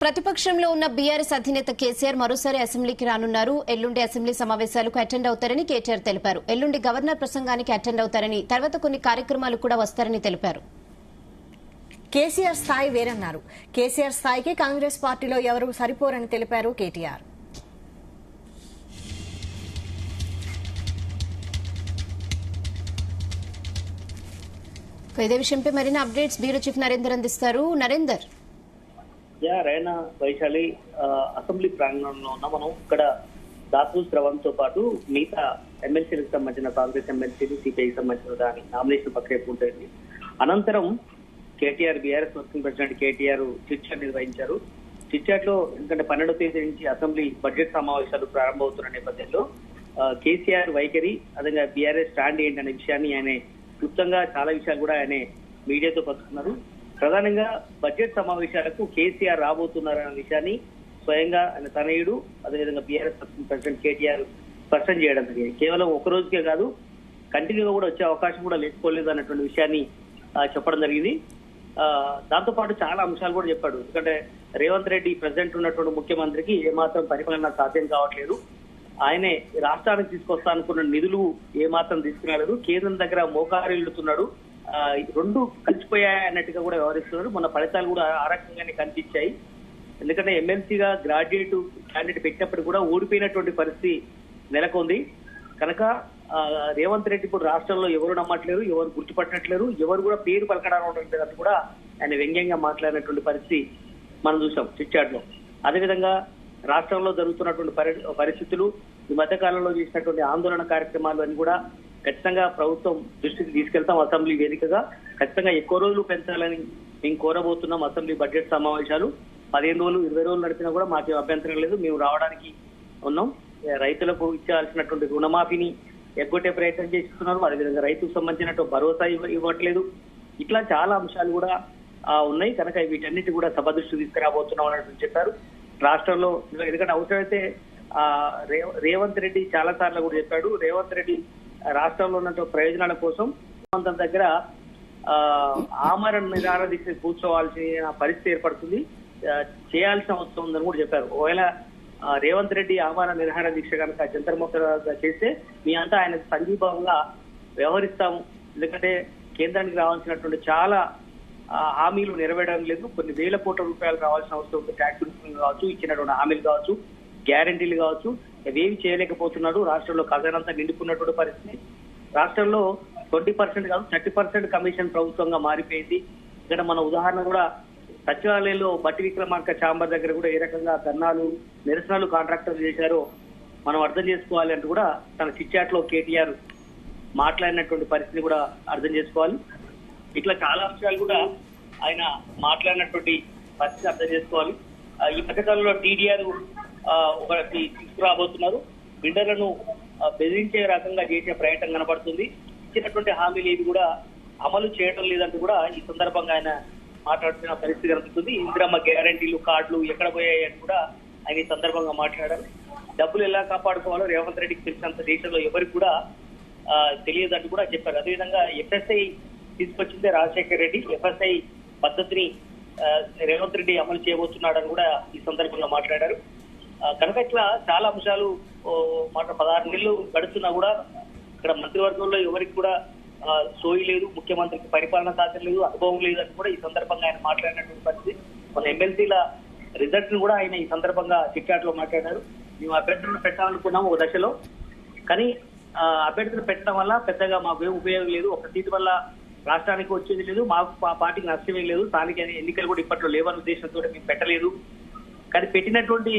ప్రతిపక్షంలో ఉన్న బీఆర్ఎస్ అధినేత కేసీఆర్ మరోసారి అసెంబ్లీకి రానున్నారు. ఎల్లుండి అసెంబ్లీ సమావేశాలకు అటెండ్ అవుతారని కేటీఆర్ తెలిపారు. ఎల్లుండి గవర్నర్ ప్రసంగానికి అటెండ్ అవుతారని, తర్వాత కొన్ని కార్యక్రమాలు కూడా వస్తారని తెలిపారు. కేసీఆర్ స్థాయి వేరన్నారు. కేసీఆర్ స్థాయికి కాంగ్రెస్ పార్టీలో ఎవరూ సరిపోరని తెలిపారు కేటీఆర్. ఇదే విషయంపై మరిన్ని అప్డేట్స్ బ్యూరో చీఫ్ నరేందర్ అందిస్తారు. నరేందర్. రైనా వైశాలి అసెంబ్లీ ప్రాంగణంలో ఉన్న మనం ఇక్కడ దాసు శ్రవణ్ తో పాటు మిగతా ఎమ్మెల్సీలకు సంబంధించిన కాంగ్రెస్ ఎమ్మెల్సీలు, సిపిఐకి సంబంధించిన దాని నామినేషన్ ప్రక్రియ పూర్తయింది. అనంతరం KTR, BRS working president KTR chit chat నిర్వహించారు. చిట్ చాట్ లో ఎందుకంటే 12వ తేదీ నుంచి అసెంబ్లీ బడ్జెట్ సమావేశాలు ప్రారంభమవుతున్న నేపథ్యంలో కేసీఆర్ వైఖరి, అదేవిధంగా బీఆర్ఎస్ స్టాండ్ ఏంటనే విషయాన్ని ఆయన క్లుప్తంగా చాలా విషయాలు కూడా ఆయన మీడియాతో పంచుకున్నారు. ప్రధానంగా బడ్జెట్ సమావేశాలకు కేసీఆర్ రాబోతున్నారన్న విషయాన్ని స్వయంగా ఆయన తనయుడు, అదేవిధంగా బీఆర్ఎస్ ప్రెసిడెంట్ కేటీఆర్ స్పష్టం చేయడం జరిగింది. కేవలం ఒక రోజుకే కాదు, కంటిన్యూగా కూడా వచ్చే అవకాశం కూడా లేకపోలేదు అన్నటువంటి విషయాన్ని చెప్పడం జరిగింది. దాంతో పాటు చాలా అంశాలు కూడా చెప్పాడు. ఎందుకంటే రేవంత్ రెడ్డి ప్రెసిడెంట్ ఉన్నటువంటి ముఖ్యమంత్రికి ఏమాత్రం పరిపాలన సాధ్యం కావట్లేదు. ఆయనే రాష్ట్రానికి తీసుకొస్తా అనుకున్న నిధులు ఏమాత్రం తీసుకురాలేదు. కేంద్రం దగ్గర మోకారిల్లుతున్నాడు. రెండు కలిసిపోయాయి అన్నట్టుగా కూడా వ్యవహరిస్తున్నారు. మన ఫలితాలు కూడా ఆ రకంగానే కనిపించాయి. ఎందుకంటే ఎమ్మెల్సీగా గ్రాడ్యుయేట్ క్యాండిడేట్ పెట్టినప్పుడు కూడా ఓడిపోయినటువంటి పరిస్థితి నెలకొంది. కనుక రేవంత్ రెడ్డి ఇప్పుడు రాష్ట్రంలో ఎవరు నమ్మట్లేరు, ఎవరు గుర్తుపట్టట్లేరు, ఎవరు కూడా పేరు పలకడానికి కూడా ఆయన వ్యంగ్యంగా మాట్లాడినటువంటి పరిస్థితి మనం చూసాం చిట్ చాట్ లో. అదేవిధంగా రాష్ట్రంలో జరుగుతున్నటువంటి పరిస్థితులు, ఈ మధ్య కాలంలో చేసినటువంటి ఆందోళన కార్యక్రమాలు అని కూడా ఖచ్చితంగా ప్రభుత్వం దృష్టికి తీసుకెళ్తాం. అసెంబ్లీ వేదికగా ఖచ్చితంగా ఎక్కువ రోజులు పెంచాలని మేము కోరబోతున్నాం. అసెంబ్లీ బడ్జెట్ సమావేశాలు 15 రోజులు 20 రోజులు నడిపినా కూడా మాకు అభ్యంతరం లేదు, మేము రావడానికి ఉన్నాం. రైతులకు ఇచ్చాల్సినటువంటి రుణమాఫీని ఎగ్గొట్టే ప్రయత్నం చేస్తున్నారు. అదేవిధంగా రైతుకు సంబంధించినటువంటి భరోసా ఇవ్వట్లేదు. ఇట్లా చాలా అంశాలు కూడా ఉన్నాయి. కనుక వీటన్నిటి కూడా సభ దృష్టికి తీసుకురాబోతున్నాం అన్నట్టు చెప్పారు. రాష్ట్రంలో ఎందుకంటే అవసరమైతే రేవంత్ రెడ్డి చాలా సార్లు కూడా చెప్పాడు, రేవంత్ రెడ్డి రాష్ట్రంలో ఉన్న ప్రయోజనాల కోసం దగ్గర ఆమరణ నిరాహార దీక్ష కూర్చోవాల్సిన పరిస్థితి ఏర్పడుతుంది, చేయాల్సిన అవసరం ఉందని కూడా చెప్పారు. ఒకవేళ రేవంత్ రెడ్డి ఆమరణ నిరాహార దీక్ష కనుక జంతర్ చేస్తే మీ అంతా ఆయన సంఘీభావంగా వ్యవహరిస్తాము. ఎందుకంటే కేంద్రానికి రావాల్సినటువంటి చాలా హామీలు నెరవేరడం లేదు. కొన్ని వేల కోట్ల రూపాయలు రావాల్సిన అవసరం ఉంది. ట్యాక్స్ కావచ్చు, ఇచ్చినటువంటి హామీలు కావచ్చు, గ్యారంటీలు కావచ్చు, ఇవేవి చేయలేకపోతున్నాడు. రాష్ట్రంలో ఖజానంతా నిండుకున్నటువంటి పరిస్థితి. రాష్ట్రంలో 20% కాదు 30% కమిషన్ ప్రభుత్వంగా మారిపోయింది. ఇక్కడ మన ఉదాహరణ కూడా సచివాలయంలో బట్టి విక్రమార్క ఛాంబర్ దగ్గర కూడా ఏ రకంగా ధర్నాలు, నిరసనలు కాంట్రాక్టర్లు చేశారో మనం అర్థం చేసుకోవాలి అంటూ కూడా తన చిట్ చాట్ లో కేటీఆర్ మాట్లాడినటువంటి పరిస్థితి కూడా అర్థం చేసుకోవాలి. ఇట్లా చాలా అంశాలు కూడా ఆయన మాట్లాడినటువంటి పరిస్థితి అర్థం చేసుకోవాలి. ఈ పథకాలలో టీడీఆర్ ఒకటి తీసుకురాబోతున్నారు. బిల్డర్లను బెదిరించే రకంగా చేసే ప్రయత్నం కనబడుతుంది. ఇచ్చినటువంటి హామీలు ఏవి కూడా అమలు చేయడం లేదంటూ కూడా ఈ సందర్భంగా ఆయన మాట్లాడుతున్న పరిస్థితి కనిపిస్తుంది. ఇందిరమ్మ గ్యారంటీలు, కార్డులు ఎక్కడ పోయాయి అని కూడా ఆయన ఈ సందర్భంగా మాట్లాడారు. డబ్బులు ఎలా కాపాడుకోవాలో రేవంత్ రెడ్డికి తెలిసినంత దేశంలో ఎవరికి కూడా తెలియదంటూ కూడా చెప్పారు. అదేవిధంగా ఎఫ్ఎస్ఐ తీసుకొచ్చిందే రాజశేఖర రెడ్డి. ఎఫ్ఎస్ఐ పద్ధతిని రేవంత్ రెడ్డి అమలు చేయబోతున్నాడని కూడా ఈ సందర్భంగా మాట్లాడారు. కనుక ఇట్లా చాలా అంశాలు 16 నెలలు గడుస్తున్నా కూడా ఇక్కడ మంత్రివర్గంలో ఎవరికి కూడా సోయి లేదు, ముఖ్యమంత్రికి పరిపాలన సాధ్యం లేదు, అనుభవం లేదని కూడా ఈ సందర్భంగా ఆయన మాట్లాడినటువంటి పరిస్థితి. మన ఎమ్మెల్సీల రిజల్ట్స్ ని కూడా ఆయన ఈ సందర్భంగా చిట్ చాట్ లో మాట్లాడారు. మేము అభ్యర్థులను పెట్టాలనుకున్నాము ఒక దశలో, కానీ అభ్యర్థులు పెట్టడం వల్ల పెద్దగా మాకు ఏం ఉపయోగం లేదు, ఒక సీటు వల్ల రాష్ట్రానికి వచ్చేది లేదు, మాకు పార్టీకి నష్టమే లేదు, స్థానిక ఎన్నికలు కూడా ఇప్పట్లో లేవన్న ఉద్దేశంతో మేము పెట్టలేదు. కానీ పెట్టినటువంటి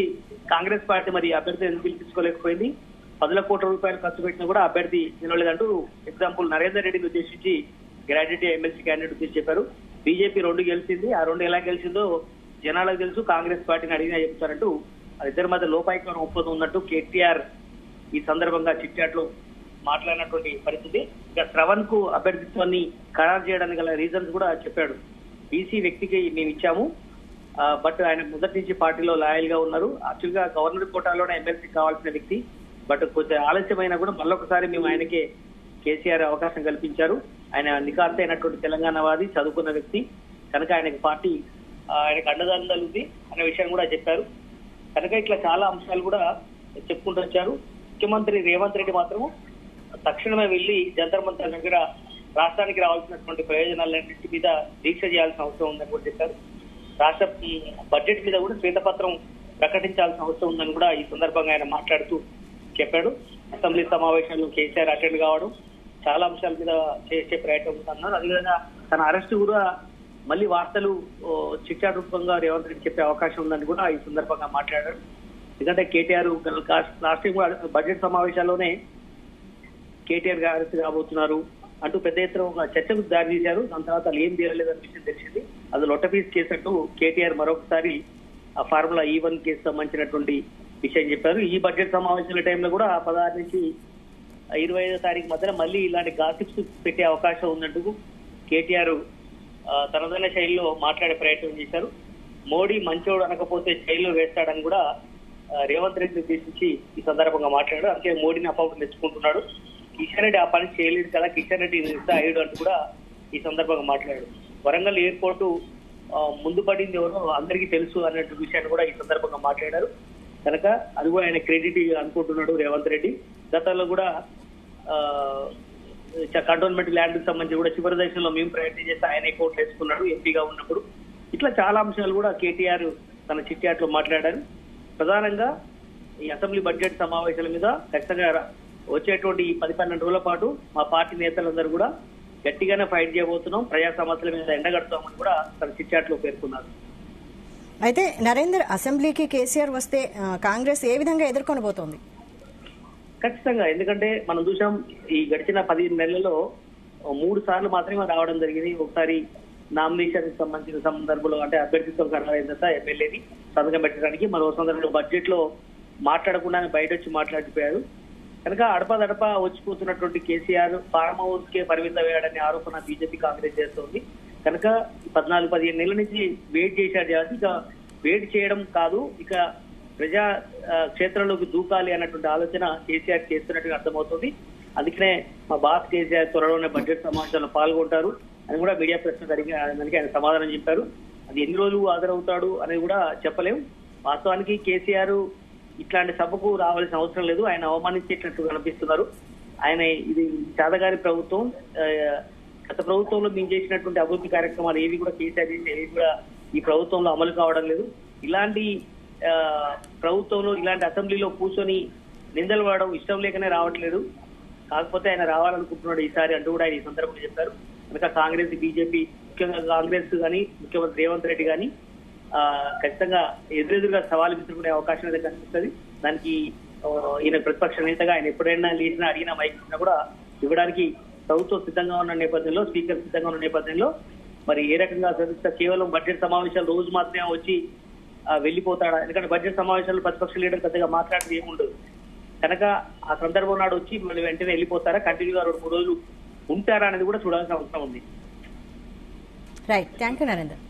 కాంగ్రెస్ పార్టీ మరి అభ్యర్థి ఎందుకు పిలిపించుకోలేకపోయింది? 10 కోట్ల రూపాయలు ఖర్చు పెట్టినా కూడా అభ్యర్థి నిలవలేదంటూ ఎగ్జాంపుల్ నరేందర్ రెడ్డిని ఉద్దేశించి గ్రాడ్యుయేట్ ఎమ్మెల్సీ క్యాండిడేట్ ఉద్దేశించి చెప్పారు. బీజేపీ 2 గెలిచింది, ఆ 2 ఎలా గెలిచిందో జనాలకు తెలుసు, కాంగ్రెస్ పార్టీని అడిగినా చెప్తారంటూ ఇద్దరి మధ్య లోపాయికరణ ఒప్పందం ఉన్నట్టు కేటీఆర్ ఈ సందర్భంగా చిట్ చాట్ లో మాట్లాడినటువంటి పరిస్థితి. ఇక శ్రవణ్ కు అభ్యర్థిత్వాన్ని ఖరారు చేయడానికి గల రీజన్స్ కూడా చెప్పాడు. బీసీ వ్యక్తికి మేము ఇచ్చాము, బట్ ఆయన మొదటి నుంచి పార్టీలో లాయల్ గా ఉన్నారు. యాక్చువల్ గా గవర్నర్ కోటాలోనే ఎమ్మెల్సీ కావాల్సిన వ్యక్తి, బట్ కొంచెం ఆలస్యమైనా కూడా మళ్ళొకసారి మేము ఆయనకే కేసీఆర్ అవకాశం కల్పించారు. ఆయన నిఖార్సైనటువంటి తెలంగాణ వాది, చదువుకున్న వ్యక్తి కనుక ఆయనకి పార్టీ ఆయనకు అండదండలు ఉంది అనే విషయాన్ని కూడా చెప్పారు. కనుక ఇట్లా చాలా అంశాలు కూడా చెప్పుకుంటూ వచ్చారు. ముఖ్యమంత్రి రేవంత్ రెడ్డి మాత్రం తక్షణమే వెళ్లి జంతర్ మంతర్ దగ్గర రాష్ట్రానికి రావాల్సినటువంటి ప్రయోజనాలన్నింటి మీద దీక్ష చేయాల్సిన అవసరం ఉందని కూడా చెప్పారు. రాష్ట్ర బడ్జెట్ మీద కూడా శ్వేతపత్రం ప్రకటించాల్సిన అవసరం ఉందని కూడా ఈ సందర్భంగా ఆయన మాట్లాడుతూ చెప్పాడు. అసెంబ్లీ సమావేశాల్లో కేసీఆర్ అటెండ్ కావడం, చాలా అంశాల మీద చేసే ప్రయత్నం ఉందన్నారు. అదేవిధంగా తన అరెస్టు కూడా మళ్ళీ వార్తలు చిట్టా రూపంగా రేవంత్ రెడ్డి చెప్పే అవకాశం ఉందని కూడా ఈ సందర్భంగా మాట్లాడారు. ఎందుకంటే కేటీఆర్ లాస్ట్ టైం కూడా బడ్జెట్ సమావేశాల్లోనే కేటీఆర్ గారు అరెస్ట్ కాబోతున్నారు అంటూ పెద్ద ఎత్తున ఒక చర్చకు దారి తీశారు. దాని తర్వాత వాళ్ళు ఏం తీరలేదన్న విషయం తెలిసింది. అది లొట్టపీస్ చేసినట్టు కేటీఆర్ మరొకసారి ఆ ఫార్ములా E1 కేసు సంబంధించినటువంటి విషయం చెప్పారు. ఈ బడ్జెట్ సమావేశాల టైంలో కూడా 16 నుంచి 25వ తారీఖు మధ్యన మళ్ళీ ఇలాంటి గాసిప్స్ పెట్టే అవకాశం ఉన్నట్టు కేటీఆర్ తనదైన శైలిలో మాట్లాడే ప్రయత్నం చేశారు. మోడీ మంచోడు అనకపోతే జైల్లో వేస్తాడని కూడా రేవంత్ రెడ్డిని ఉద్దేశించి ఈ సందర్భంగా మాట్లాడారు. అందుకే మోడీని అపౌంట్ తెచ్చుకుంటున్నాడు, కిషన్ రెడ్డి ఆ పని చేయలేదు కదా, కిషన్ రెడ్డి అయ్యాడు అంటూ కూడా ఈ సందర్భంగా మాట్లాడాడు. వరంగల్ ఎయిర్పోర్టు ముందు పడింది ఎవరో అందరికీ తెలుసు అన్నట్టు విషయాన్ని కూడా ఈ సందర్భంగా మాట్లాడారు. కనుక అది కూడా ఆయన క్రెడిట్ అనుకుంటున్నాడు రేవంత్ రెడ్డి. గతంలో కూడా కంటోన్మెంట్ ల్యాండ్ కి సంబంధించి కూడా చివరి దశలో మేము ప్రయత్నం చేస్తే ఆయన అకౌంట్ వేసుకున్నాడు ఎంపీగా ఉన్నప్పుడు. ఇట్లా చాలా అంశాలు కూడా కేటీఆర్ తన చిట్యాట్లో మాట్లాడారు. ప్రధానంగా ఈ అసెంబ్లీ బడ్జెట్ సమావేశాల మీద ఖచ్చితంగా వచ్చేటువంటి 10-12 రోజుల పాటు మా పార్టీ నేతలందరూ కూడా గట్టిగానే ఫైట్ చేయబోతున్నాం, ప్రజా సమస్యల మీద ఎండగడతామని కూడా తన చిట్యాట్లో పేర్కొన్నారు. అయితే నరేందర్, అసెంబ్లీకి కేసీఆర్ వస్తే కాంగ్రెస్ ఏ విధంగా ఎదుర్కొనబోతోంది? ఖచ్చితంగా, ఎందుకంటే మనం చూసాం ఈ గడిచిన 15 నెలల్లో 3 సార్లు మాత్రమే రావడం జరిగింది. ఒకసారి నామినేషన్ సంబంధించిన సందర్భంలో అంటే అభ్యర్థిత్వం ఖరారైన తర్వాత ఎమ్మెల్యేని సంతకం పెట్టడానికి, మరో సందర్భంలో బడ్జెట్ లో మాట్లాడకుండానే బయట వచ్చి మాట్లాడిపోయారు. కనుక అడపదడప వచ్చిపోతున్నటువంటి కేసీఆర్ ఫార్మ్ హౌస్ కే పరిమితమయ్యాడనే ఆరోపణ బీజేపీ కాంగ్రెస్ చేస్తోంది. కనుక 14-15 నెలల నుంచి వెయిట్ చేశాడు కాబట్టి ఇక వెయిట్ చేయడం కాదు, ఇక ప్రజా క్షేత్రంలోకి దూకాలి అన్నటువంటి ఆలోచన కేసీఆర్ చేస్తున్నట్టుగా అర్థమవుతుంది. అందుకనే మా బాస్ కేసీఆర్ త్వరలోనే బడ్జెట్ సమావేశాల్లో పాల్గొంటారు అని కూడా మీడియా ప్రశ్నకు అడిగి ఆయన సమాధానం చెప్పారు. అది ఎన్ని రోజులు హాజరవుతాడు అనేది కూడా చెప్పలేం. వాస్తవానికి కేసీఆర్ ఇట్లాంటి సభకు రావాల్సిన అవసరం లేదు, ఆయన అవమానించేటట్టు కనిపిస్తున్నారు. ఆయన ఇది చాదగారి ప్రభుత్వం, గత ప్రభుత్వంలో మేము చేసినటువంటి అభివృద్ధి కార్యక్రమాలు ఏవి కూడా కేసీఆర్ ఏవి కూడా ఈ ప్రభుత్వంలో అమలు కావడం లేదు. ఇలాంటి ప్రభుత్వంలో ఇలాంటి అసెంబ్లీలో కూర్చొని నిందలు పడడం ఇష్టం లేకనే రావట్లేదు, కాకపోతే ఆయన రావాలనుకుంటున్నాడు ఈసారి అంటూ కూడా ఆయన ఈ సందర్భంగా చెప్పారు. కనుక కాంగ్రెస్, బీజేపీ, ముఖ్యంగా కాంగ్రెస్ కానీ ముఖ్యమంత్రి రేవంత్ రెడ్డి కానీ ఖచ్చితంగా ఎదురెదురుగా సవాలు విసురుకునే అవకాశం అయితే కనిపిస్తుంది. దానికి ఈయన ప్రతిపక్ష నేతగా ఆయన ఎప్పుడైనా లేచినా అడిగినా మైక్ ఇచ్చినా కూడా ఇవ్వడానికి ప్రభుత్వం సిద్ధంగా ఉన్న నేపథ్యంలో, స్పీకర్ సిద్ధంగా ఉన్న నేపథ్యంలో మరి ఏ రకంగా కేవలం బడ్జెట్ సమావేశాలు రోజు మాత్రమే వచ్చి వెళ్లిపోతాడా? ఎందుకంటే బడ్జెట్ సమావేశాల్లో ప్రతిపక్ష లీడర్ పెద్దగా మాట్లాడేది ఏముండదు. కనుక ఆ సందర్భం నాడు వచ్చి మళ్ళీ వెంటనే వెళ్ళిపోతారా, కంటిన్యూగా 2-3 రోజులు ఉంటారా అనేది కూడా చూడాల్సిన అవసరం ఉంది. Right, thank you Narender.